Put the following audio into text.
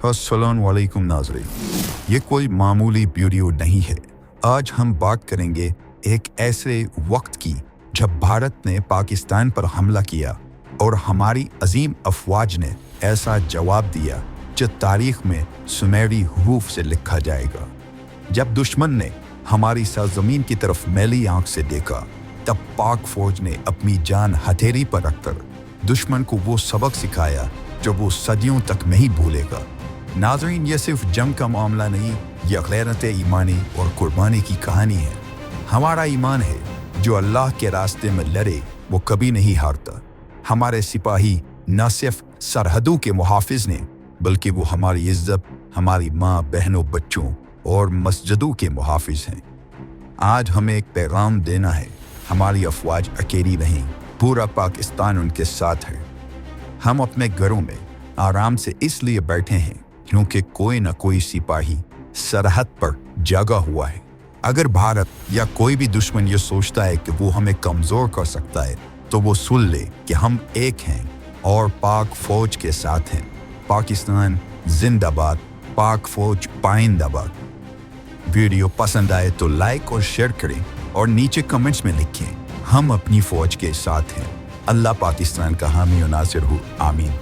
अस्सलामु अलैकुम नाज़रीन, ये कोई मामूली वीडियो नहीं है। आज हम बात करेंगे एक ऐसे वक्त की जब भारत ने पाकिस्तान पर हमला किया और हमारी अजीम अफवाज ने ऐसा जवाब दिया जो तारीख में सुनहरी हरूफ से लिखा जाएगा। जब दुश्मन ने हमारी सरजमीन की तरफ मैली आंख से देखा, तब पाक फौज ने अपनी जान हथेली पर रखकर दुश्मन को वो सबक सिखाया जो वो सदियों तक नहीं भूलेगा। नाज़रीन, ये सिर्फ जंग का मामला नहीं, यह गैरत ईमानी और कुर्बानी की कहानी है। हमारा ईमान है जो अल्लाह के रास्ते में लड़े वो कभी नहीं हारता। हमारे सिपाही न सिर्फ सरहदों के मुहाफिज ने, बल्कि वो हमारी इज्जत, हमारी माँ बहनों बच्चों और मस्जिदों के मुहाफिज हैं। आज हमें एक पैगाम देना है, हमारी अफवाज अकेली नहीं, पूरा पाकिस्तान उनके साथ है। हम अपने घरों में आराम से इसलिए बैठे हैं क्योंकि कोई न कोई सिपाही सरहद पर जगा हुआ है। अगर भारत या कोई भी दुश्मन ये सोचता है कि वो हमें कमज़ोर कर सकता है, तो वो सुन ले कि हम एक हैं और पाक फौज के साथ हैं। पाकिस्तान जिंदाबाद, पाक फौज पाइंदाबाद। वीडियो पसंद आए तो लाइक और शेयर करें और नीचे कमेंट्स में लिखें, हम अपनी फौज के साथ हैं। अल्लाह पाकिस्तान का हामी और नासिर हो, आमीन।